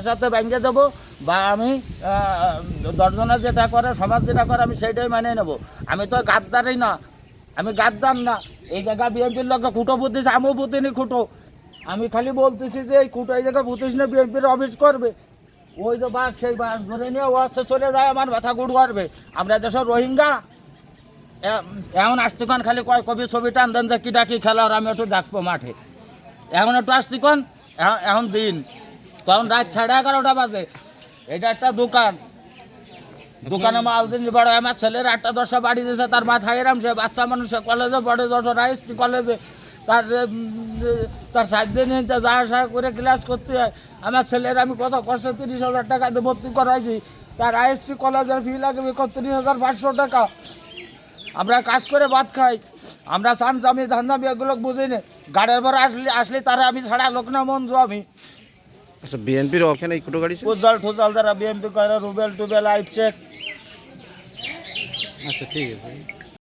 সাথে ব্যাংকে দেবো বা আমি দর্শনা যেটা করে সমাজ যেটা করে আমি সেইটাই মানে নেবো। আমি তো গাদ্দারই না, আমি গাদ্দার না। এই জায়গা বিএনপির লোককে খুঁটো পুঁতিস, আমিও পুঁতিনি খুঁটো। আমি খালি বলতেছি যে এই খুঁটো এই জায়গায় পুঁতিস না, বিএনপির অফিস করবে। ওই যে বাস সেই বাস ধরে নিয়ে ও আসছে চলে যায়, আমার মাথা গুড় করবে। আমরা দেশের রোহিঙ্গা এখন আসতিকন খালি কয় কবি ছবি টান দেন যে কিটা কি খেলা আর আমি একটু দেখবো মাঠে। এখন একটু আসতিকন এখন দিন তখন রাত 11:30 বাজে। এটা একটা দোকান, দোকানে মাল দিন বড় আমার ছেলের 8টা-10টা বাড়ি দিয়েছে, তার মাথায় এরাম সে বাচ্চা মানুষ কলেজে পড়ে, যশোর হাইস্কুল কলেজে তার 7 দিন যা আসা করে ক্লাস করতে হয়। আমার ছেলের আমি কত কষ্ট 30,000 টাকা দিয়ে ভর্তি করাইছি, তার আইএসপি কলেজের ফি লাগবে 31,500 টাকা। আমরা কাজ করে ভাত খাই, আমরা চামচামি ধান্দামি এগুলো বুঝি না। গাড়ির পর আসলে তারা আমি ছাড়া লোক না মঞ্জু আমি। আচ্ছা বিএনপির ওখানে এই কুটো গাড়ি ছিল? উজ্জ্বল ঠুজাল যারা বিএমপি করে, রুবেল টুবেল আইপ চেক। আচ্ছা ঠিক আছে।